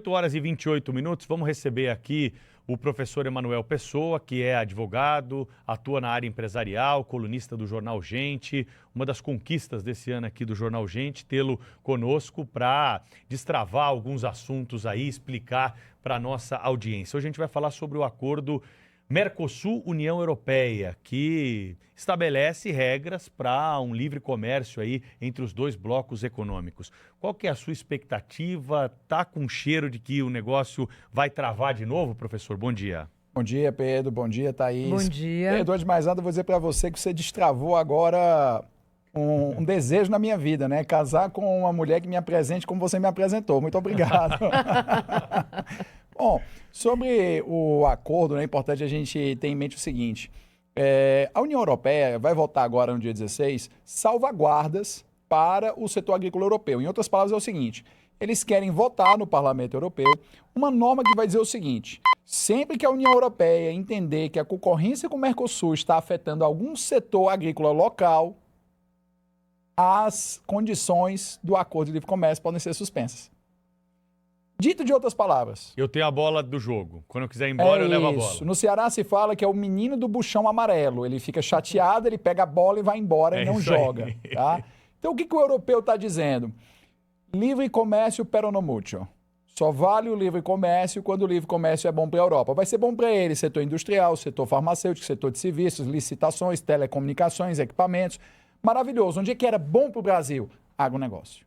18 horas e 28 minutos, vamos receber aqui o professor Emanuel Pessoa, que é advogado, atua na área empresarial, colunista do Jornal Gente. Uma das conquistas desse ano aqui do Jornal Gente, tê-lo conosco para destravar alguns assuntos aí, explicar para a nossa audiência. Hoje a gente vai falar sobre o acordo Mercosul-União Europeia, que estabelece regras para um livre comércio aí entre os dois blocos econômicos. Qual que é a sua expectativa? Tá com cheiro de que o negócio vai travar de novo, professor? Bom dia. Bom dia, Pedro. Bom dia, Thaís. Bom dia. Pedro, antes de mais nada, eu vou dizer para você que você destravou agora um desejo na minha vida, né? Casar com uma mulher que me apresente como você me apresentou. Muito obrigado. Bom, sobre o acordo, é importante a gente ter em mente o seguinte. A União Europeia vai votar agora no dia 16 salvaguardas para o setor agrícola europeu. Em outras palavras, é o seguinte: eles querem votar no Parlamento Europeu uma norma que vai dizer o seguinte: sempre que a União Europeia entender que a concorrência com o Mercosul está afetando algum setor agrícola local, as condições do acordo de livre comércio podem ser suspensas. Dito de outras palavras. Eu tenho a bola do jogo. Quando eu quiser ir embora, eu levo a bola. No Ceará se fala que é o menino do buchão amarelo. Ele fica chateado, ele pega a bola e vai embora e não joga. Tá? Então, o que o europeu está dizendo? Livre comércio per uno mutuo. Só vale o livre comércio quando o livre comércio é bom para a Europa. Vai ser bom para ele, setor industrial, setor farmacêutico, setor de serviços, licitações, telecomunicações, equipamentos. Maravilhoso. Onde é que era bom para o Brasil? Agronegócio.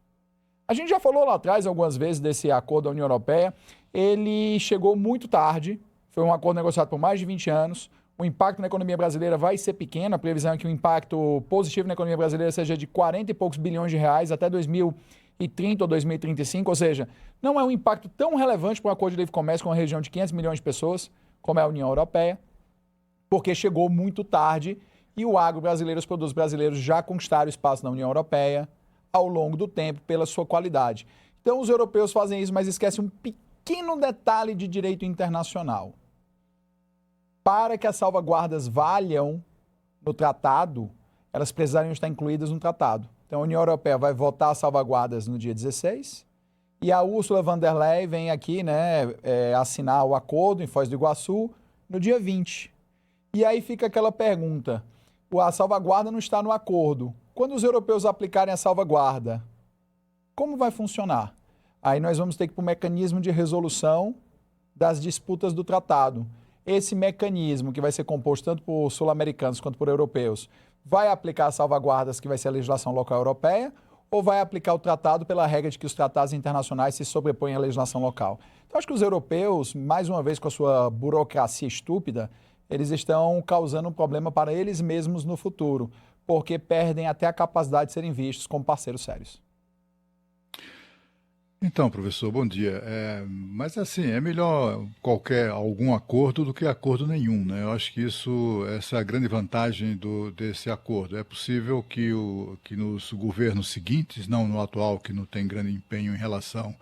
A gente já falou lá atrás algumas vezes desse acordo da União Europeia. Ele chegou muito tarde, foi um acordo negociado por mais de 20 anos. O impacto na economia brasileira vai ser pequeno, a previsão é que o impacto positivo na economia brasileira seja de 40 e poucos bilhões de reais até 2030 ou 2035, ou seja, não é um impacto tão relevante para um acordo de livre comércio com uma região de 500 milhões de pessoas, como é a União Europeia, porque chegou muito tarde e o agro brasileiro, os produtos brasileiros já conquistaram espaço na União Europeia ao longo do tempo pela sua qualidade. Então os europeus fazem isso, mas esquecem um pequeno detalhe de direito internacional. Para que as salvaguardas valham no tratado, elas precisariam estar incluídas no tratado. Então a União Europeia vai votar as salvaguardas no dia 16 e a Ursula von der Leyen vem aqui, assinar o acordo em Foz do Iguaçu no dia 20. E aí fica aquela pergunta: a salvaguarda não está no acordo. Quando os europeus aplicarem a salvaguarda, como vai funcionar? Aí nós vamos ter que ir para o mecanismo de resolução das disputas do tratado. Esse mecanismo, que vai ser composto tanto por sul-americanos quanto por europeus, vai aplicar as salvaguardas, que vai ser a legislação local europeia, ou vai aplicar o tratado pela regra de que os tratados internacionais se sobrepõem à legislação local? Então, acho que os europeus, mais uma vez com a sua burocracia estúpida, eles estão causando um problema para eles mesmos no futuro, porque perdem até a capacidade de serem vistos como parceiros sérios. Então, professor, bom dia. Mas assim, é melhor algum acordo do que acordo nenhum, né? Eu acho que essa é a grande vantagem desse acordo. É possível que nos governos seguintes, não no atual, que não tem grande empenho em relação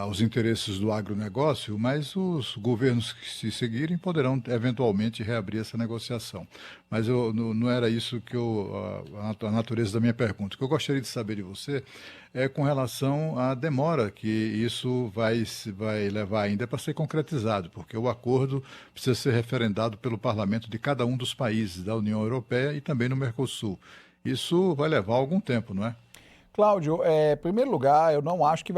aos interesses do agronegócio, mas os governos que se seguirem poderão eventualmente reabrir essa negociação. Mas não era isso a natureza da minha pergunta. O que eu gostaria de saber de você é com relação à demora que isso vai levar ainda para ser concretizado, porque o acordo precisa ser referendado pelo parlamento de cada um dos países da União Europeia e também no Mercosul. Isso vai levar algum tempo, não é? Cláudio, em primeiro lugar, eu não acho que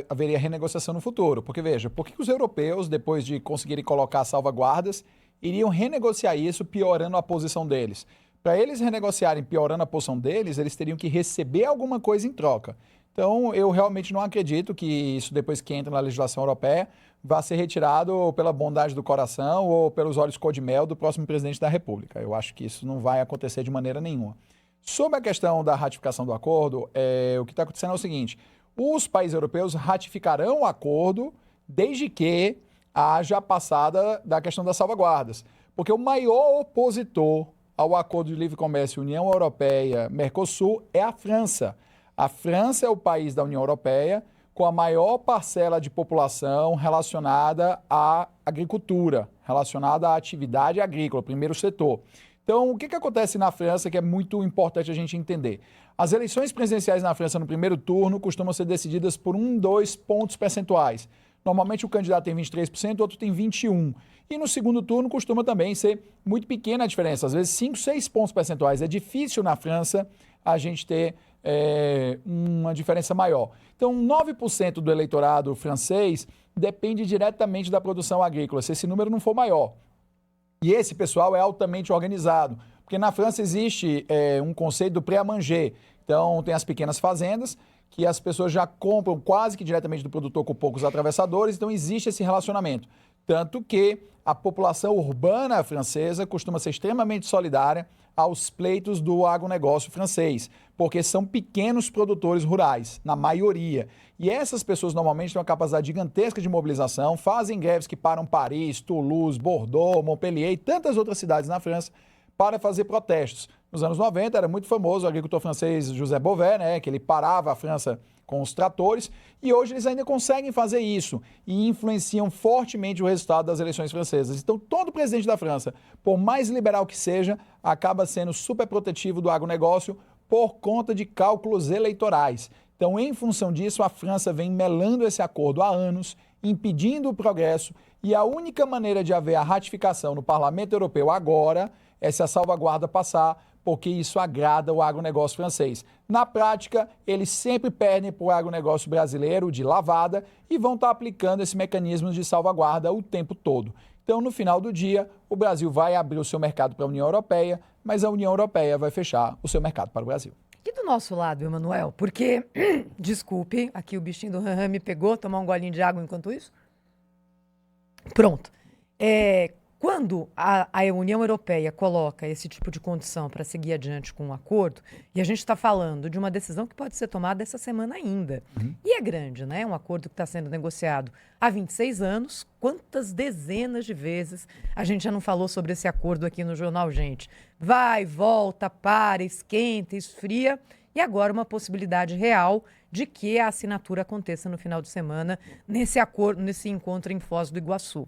haveria renegociação no futuro, porque veja, por que os europeus, depois de conseguirem colocar salvaguardas, iriam renegociar isso piorando a posição deles? Para eles renegociarem piorando a posição deles, eles teriam que receber alguma coisa em troca. Então, eu realmente não acredito que isso, depois que entra na legislação europeia, vá ser retirado pela bondade do coração ou pelos olhos cor de mel do próximo presidente da República. Eu acho que isso não vai acontecer de maneira nenhuma. Sobre a questão da ratificação do acordo, o que está acontecendo é o seguinte: os países europeus ratificarão o acordo desde que haja a passada da questão das salvaguardas. Porque o maior opositor ao acordo de livre comércio União Europeia-Mercosul é a França. A França é o país da União Europeia com a maior parcela de população relacionada à agricultura, relacionada à atividade agrícola, primeiro setor. Então, o que acontece na França que é muito importante a gente entender? As eleições presidenciais na França no primeiro turno costumam ser decididas por 2 pontos percentuais. Normalmente o candidato tem 23%, o outro tem 21%. E no segundo turno costuma também ser muito pequena a diferença, às vezes 5, 6 pontos percentuais. É difícil na França a gente ter uma diferença maior. Então, 9% do eleitorado francês depende diretamente da produção agrícola, se esse número não for maior. E esse pessoal é altamente organizado, porque na França existe um conceito do pré-à-manger. Então, tem as pequenas fazendas, que as pessoas já compram quase que diretamente do produtor com poucos atravessadores, então existe esse relacionamento. Tanto que a população urbana francesa costuma ser extremamente solidária aos pleitos do agronegócio francês, porque são pequenos produtores rurais, na maioria. E essas pessoas normalmente têm uma capacidade gigantesca de mobilização, fazem greves que param Paris, Toulouse, Bordeaux, Montpellier e tantas outras cidades na França para fazer protestos. Nos anos 90 era muito famoso o agricultor francês José Bové, né, que ele parava a França com os tratores, e hoje eles ainda conseguem fazer isso e influenciam fortemente o resultado das eleições francesas. Então, todo presidente da França, por mais liberal que seja, acaba sendo super protetivo do agronegócio por conta de cálculos eleitorais. Então, em função disso, a França vem melando esse acordo há anos, impedindo o progresso, e a única maneira de haver a ratificação no Parlamento Europeu agora é se a salvaguarda passar, porque isso agrada o agronegócio francês. Na prática, eles sempre perdem para o agronegócio brasileiro de lavada e vão estar aplicando esse mecanismo de salvaguarda o tempo todo. Então, no final do dia, o Brasil vai abrir o seu mercado para a União Europeia, mas a União Europeia vai fechar o seu mercado para o Brasil. E do nosso lado, Emanuel, porque, desculpe, aqui o bichinho do Ranram me pegou, tomar um golinho de água enquanto isso? Pronto. Quando a União Europeia coloca esse tipo de condição para seguir adiante com um acordo, e a gente está falando de uma decisão que pode ser tomada essa semana ainda, e é grande, né? Um acordo que está sendo negociado há 26 anos, quantas dezenas de vezes a gente já não falou sobre esse acordo aqui no Jornal Gente? Vai, volta, para, esquenta, esfria, e agora uma possibilidade real de que a assinatura aconteça no final de semana nesse acordo, nesse encontro em Foz do Iguaçu.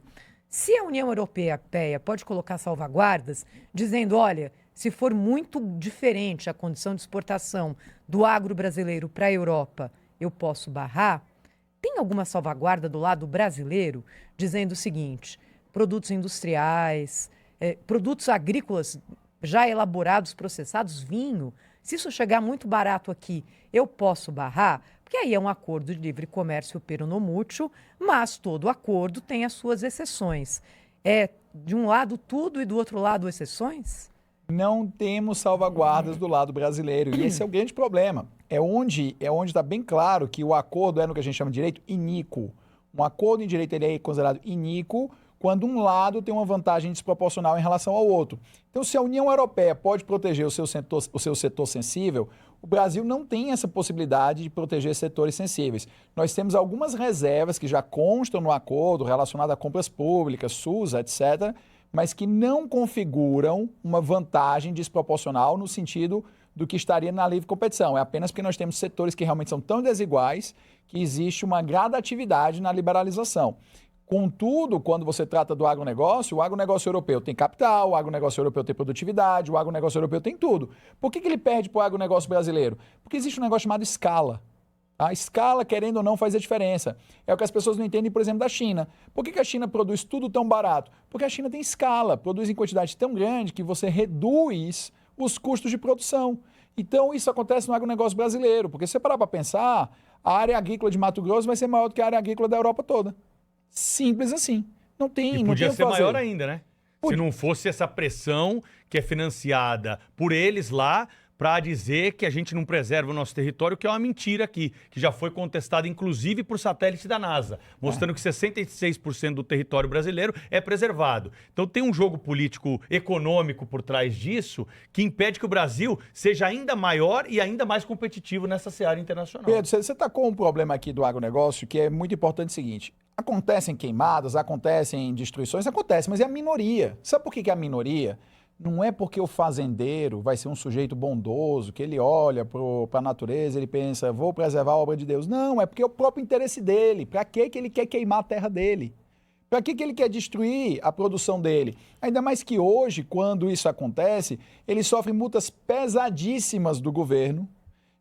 Se a União Europeia pode colocar salvaguardas, dizendo, olha, se for muito diferente a condição de exportação do agro brasileiro para a Europa, eu posso barrar, tem alguma salvaguarda do lado brasileiro dizendo o seguinte, produtos industriais, produtos agrícolas já elaborados, processados, vinho, se isso chegar muito barato aqui, eu posso barrar? Porque aí é um acordo de livre comércio peronomútil, mas todo acordo tem as suas exceções. É de um lado tudo e do outro lado exceções? Não temos salvaguardas do lado brasileiro, e esse é o grande problema. É onde está bem claro que o acordo é no que a gente chama de direito iníquo. Um acordo em direito ele é considerado iníquo quando um lado tem uma vantagem desproporcional em relação ao outro. Então, se a União Europeia pode proteger o seu setor sensível, o Brasil não tem essa possibilidade de proteger setores sensíveis. Nós temos algumas reservas que já constam no acordo relacionado a compras públicas, SUS, etc., mas que não configuram uma vantagem desproporcional no sentido do que estaria na livre competição. É apenas porque nós temos setores que realmente são tão desiguais que existe uma gradatividade na liberalização. Contudo, quando você trata do agronegócio, o agronegócio europeu tem capital, o agronegócio europeu tem produtividade, o agronegócio europeu tem tudo. Por que ele perde para o agronegócio brasileiro? Porque existe um negócio chamado escala. A escala, querendo ou não, faz a diferença. É o que as pessoas não entendem, por exemplo, da China. Por que a China produz tudo tão barato? Porque a China tem escala, produz em quantidade tão grande que você reduz os custos de produção. Então, isso acontece no agronegócio brasileiro, porque se você parar para pensar, a área agrícola de Mato Grosso vai ser maior do que a área agrícola da Europa toda. Simples assim. Não tem. E podia não tem ser o que fazer. maior ainda, né? Se não fosse essa pressão que é financiada por eles lá para dizer que a gente não preserva o nosso território, que é uma mentira aqui, que já foi contestada inclusive por satélite da NASA, mostrando que 66% do território brasileiro é preservado. Então tem um jogo político econômico por trás disso que impede que o Brasil seja ainda maior e ainda mais competitivo nessa seara internacional. Pedro, você tacou um problema aqui do agronegócio que é muito importante, o seguinte: acontecem queimadas, acontecem destruições, acontece, mas é a minoria. Sabe por que é a minoria? Não é porque o fazendeiro vai ser um sujeito bondoso, que ele olha para a natureza, ele pensa, vou preservar a obra de Deus. Não, é porque é o próprio interesse dele. Para que ele quer queimar a terra dele? Para que ele quer destruir a produção dele? Ainda mais que hoje, quando isso acontece, ele sofre multas pesadíssimas do governo,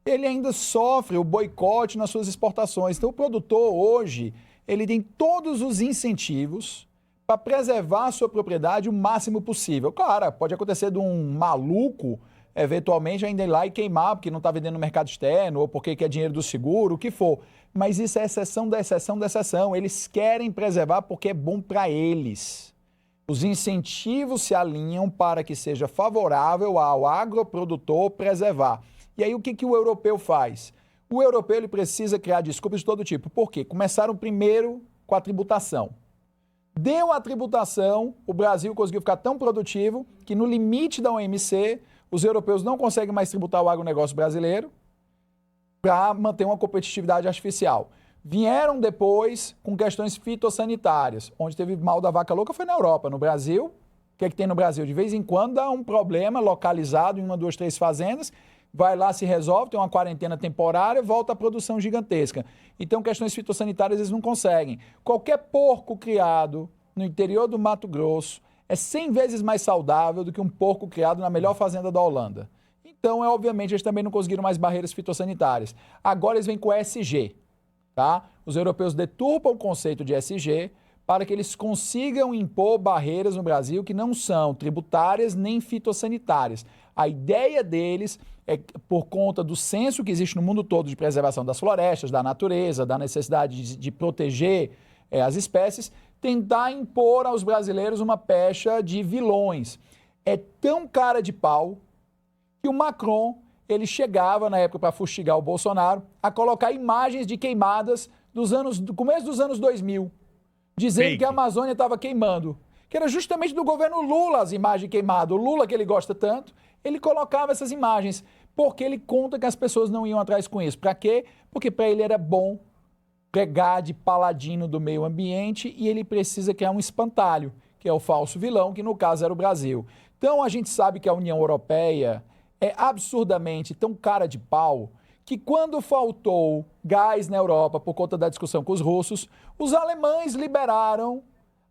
ele ainda sofre o boicote nas suas exportações. Então, o produtor hoje, ele tem todos os incentivos para preservar a sua propriedade o máximo possível. Claro, pode acontecer de um maluco, eventualmente, ainda ir lá e queimar, porque não está vendendo no mercado externo, ou porque quer dinheiro do seguro, o que for. Mas isso é exceção da exceção da exceção. Eles querem preservar porque é bom para eles. Os incentivos se alinham para que seja favorável ao agroprodutor preservar. E aí o que o europeu faz? O europeu ele precisa criar desculpas de todo tipo. Por quê? Começaram primeiro com a tributação. Deu a tributação, o Brasil conseguiu ficar tão produtivo que no limite da OMC, os europeus não conseguem mais tributar o agronegócio brasileiro para manter uma competitividade artificial. Vieram depois com questões fitossanitárias, onde teve mal da vaca louca foi na Europa. No Brasil, o que é que tem no Brasil? De vez em quando dá um problema localizado em 1, 2, 3 fazendas, vai lá, se resolve, tem uma quarentena temporária, volta à produção gigantesca. Então, questões fitossanitárias eles não conseguem. Qualquer porco criado no interior do Mato Grosso é 100 vezes mais saudável do que um porco criado na melhor fazenda da Holanda. Então, obviamente, eles também não conseguiram mais barreiras fitossanitárias. Agora eles vêm com ESG, tá? Os europeus deturpam o conceito de ESG para que eles consigam impor barreiras no Brasil que não são tributárias nem fitossanitárias. A ideia deles é, por conta do senso que existe no mundo todo de preservação das florestas, da natureza, da necessidade de proteger as espécies, tentar impor aos brasileiros uma pecha de vilões. É tão cara de pau que o Macron, ele chegava na época para fustigar o Bolsonaro, a colocar imagens de queimadas do começo dos anos 2000, dizendo Fake. que a Amazônia estava queimando. Que era justamente do governo Lula as imagens queimadas. O Lula, que ele gosta tanto, ele colocava essas imagens, porque ele conta que as pessoas não iam atrás com isso. Para quê? Porque para ele era bom pegar de paladino do meio ambiente e ele precisa criar um espantalho, que é o falso vilão, que no caso era o Brasil. Então a gente sabe que a União Europeia é absurdamente tão cara de pau que quando faltou gás na Europa por conta da discussão com os russos, os alemães liberaram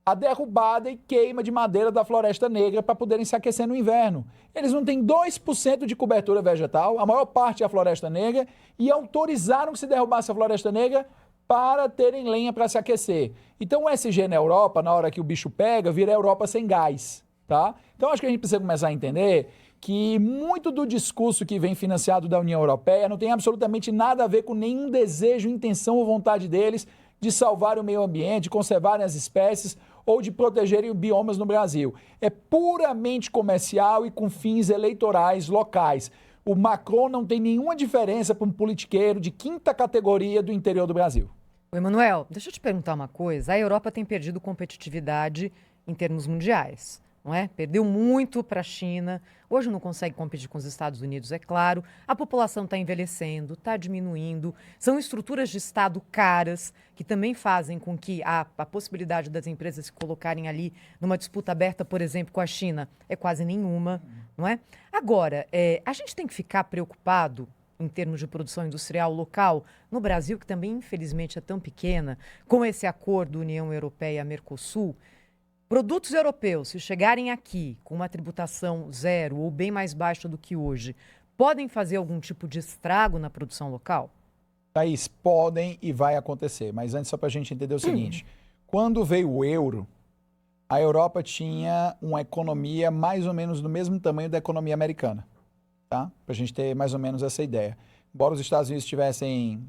a derrubada e queima de madeira da Floresta Negra para poderem se aquecer no inverno. Eles não têm 2% de cobertura vegetal, a maior parte é a Floresta Negra, e autorizaram que se derrubasse a Floresta Negra para terem lenha para se aquecer. Então o SG na Europa, na hora que o bicho pega, vira a Europa sem gás, tá? Então acho que a gente precisa começar a entender que muito do discurso que vem financiado da União Europeia não tem absolutamente nada a ver com nenhum desejo, intenção ou vontade deles de salvar o meio ambiente, de conservarem as espécies ou de protegerem biomas no Brasil. É puramente comercial e com fins eleitorais locais. O Macron não tem nenhuma diferença para um politiqueiro de 5ª categoria do interior do Brasil. Ô, Emanuel, deixa eu te perguntar uma coisa. A Europa tem perdido competitividade em termos mundiais, não é? Perdeu muito para a China, hoje não consegue competir com os Estados Unidos, é claro. A população está envelhecendo, está diminuindo. São estruturas de Estado caras que também fazem com que a possibilidade das empresas se colocarem ali numa disputa aberta, por exemplo, com a China, é quase nenhuma, não é? Agora, a gente tem que ficar preocupado em termos de produção industrial local, no Brasil, que também, infelizmente, é tão pequena, com esse acordo União Europeia-Mercosul. Produtos europeus, se chegarem aqui com uma tributação zero ou bem mais baixa do que hoje, podem fazer algum tipo de estrago na produção local? Thaís, podem e vai acontecer. Mas antes, só para a gente entender o seguinte. Quando veio o euro, a Europa tinha uma economia mais ou menos do mesmo tamanho da economia americana. Tá? Para a gente ter mais ou menos essa ideia. Embora os Estados Unidos tivessem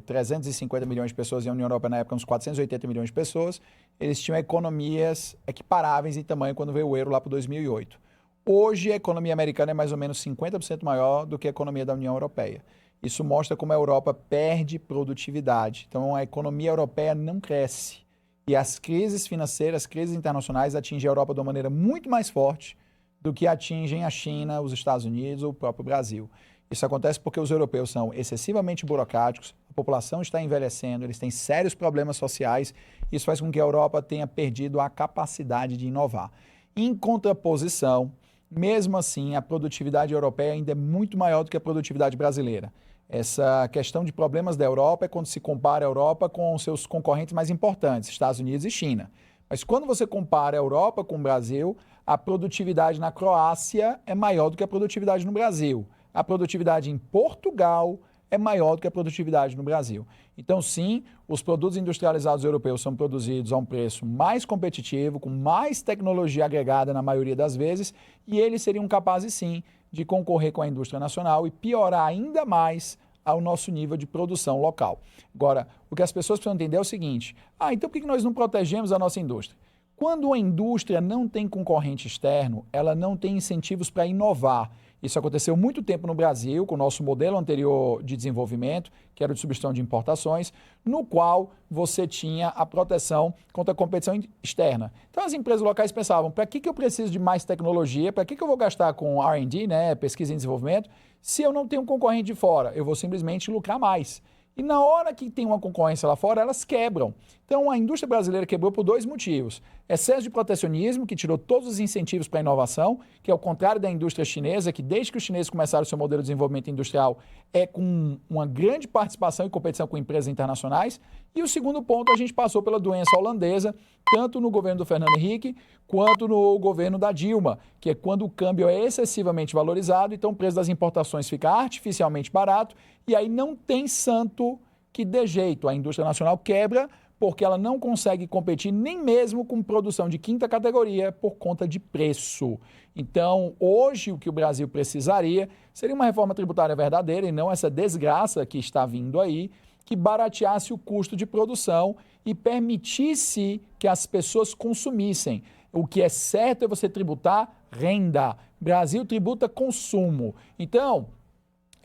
350 milhões de pessoas e a União Europeia na época uns 480 milhões de pessoas, eles tinham economias equiparáveis em tamanho quando veio o euro lá para 2008. Hoje a economia americana é mais ou menos 50% maior do que a economia da União Europeia. Isso mostra como a Europa perde produtividade. Então a economia europeia não cresce. E as crises financeiras, as crises internacionais atingem a Europa de uma maneira muito mais forte do que atingem a China, os Estados Unidos ou o próprio Brasil. Isso acontece porque os europeus são excessivamente burocráticos, a população está envelhecendo, eles têm sérios problemas sociais, isso faz com que a Europa tenha perdido a capacidade de inovar. Em contraposição, mesmo assim, a produtividade europeia ainda é muito maior do que a produtividade brasileira. Essa questão de problemas da Europa é quando se compara a Europa com seus concorrentes mais importantes, Estados Unidos e China. Mas quando você compara a Europa com o Brasil, a produtividade na Croácia é maior do que a produtividade no Brasil. A produtividade em Portugal é maior do que a produtividade no Brasil. Então, sim, os produtos industrializados europeus são produzidos a um preço mais competitivo, com mais tecnologia agregada na maioria das vezes, e eles seriam capazes, sim, de concorrer com a indústria nacional e piorar ainda mais ao nosso nível de produção local. Agora, o que as pessoas precisam entender é o seguinte: então por que nós não protegemos a nossa indústria? Quando a indústria não tem concorrente externo, ela não tem incentivos para inovar. Isso aconteceu muito tempo no Brasil, com o nosso modelo anterior de desenvolvimento, que era de substituição de importações, no qual você tinha a proteção contra a competição externa. Então as empresas locais pensavam, para que eu preciso de mais tecnologia, para que eu vou gastar com R&D, né, pesquisa e desenvolvimento, se eu não tenho um concorrente de fora? Eu vou simplesmente lucrar mais. E na hora que tem uma concorrência lá fora, elas quebram. Então, a indústria brasileira quebrou por 2 motivos. Excesso de protecionismo, que tirou todos os incentivos para a inovação, que é o contrário da indústria chinesa, que desde que os chineses começaram o seu modelo de desenvolvimento industrial, é com uma grande participação e competição com empresas internacionais. E o segundo ponto, a gente passou pela doença holandesa, tanto no governo do Fernando Henrique, quanto no governo da Dilma, que é quando o câmbio é excessivamente valorizado, então o preço das importações fica artificialmente barato, e aí não tem santo que dê jeito. A indústria nacional quebra porque ela não consegue competir nem mesmo com produção de 5ª categoria por conta de preço. Então, hoje, o que o Brasil precisaria seria uma reforma tributária verdadeira e não essa desgraça que está vindo aí, que barateasse o custo de produção e permitisse que as pessoas consumissem. O que é certo é você tributar renda. O Brasil tributa consumo. Então,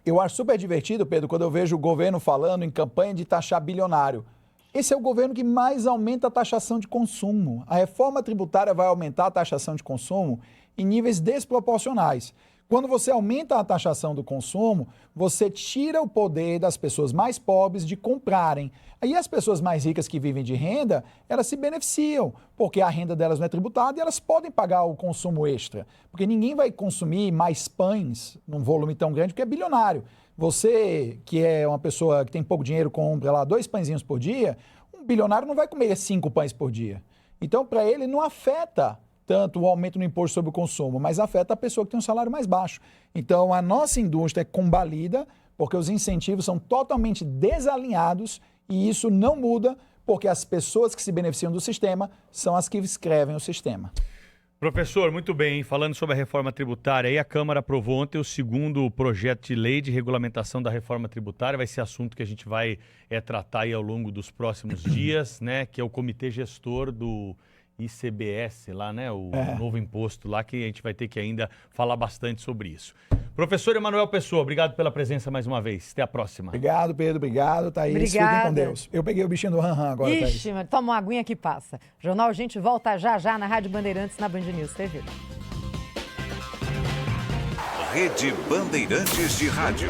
eu acho super divertido, Pedro, quando eu vejo o governo falando em campanha de taxar bilionário. Esse é o governo que mais aumenta a taxação de consumo. A reforma tributária vai aumentar a taxação de consumo em níveis desproporcionais. Quando você aumenta a taxação do consumo, você tira o poder das pessoas mais pobres de comprarem. Aí as pessoas mais ricas que vivem de renda, elas se beneficiam, porque a renda delas não é tributada e elas podem pagar o consumo extra. Porque ninguém vai consumir mais pães num volume tão grande, porque é bilionário. Você, que é uma pessoa que tem pouco dinheiro, compra lá 2 pãezinhos por dia, um bilionário não vai comer 5 pães por dia. Então, para ele, não afeta tanto o aumento no imposto sobre o consumo, mas afeta a pessoa que tem um salário mais baixo. Então, a nossa indústria é combalida porque os incentivos são totalmente desalinhados e isso não muda porque as pessoas que se beneficiam do sistema são as que escrevem o sistema. Professor, muito bem. Falando sobre a reforma tributária, aí a Câmara aprovou ontem o 2º projeto de lei de regulamentação da reforma tributária. Vai ser assunto que a gente vai tratar aí ao longo dos próximos dias, né? Que é o comitê gestor do ICBS lá, né? O novo imposto lá, que a gente vai ter que ainda falar bastante sobre isso. Professor Emanuel Pessoa, obrigado pela presença mais uma vez. Até a próxima. Obrigado, Pedro. Obrigado, Thaís. Obrigada. Fiquem com Deus. Eu peguei o bichinho do ran-ran agora, Thaís. Ixi, mas toma uma aguinha que passa. Jornal Gente volta já na Rádio Bandeirantes, na Band News TV. Rede Bandeirantes de Rádio.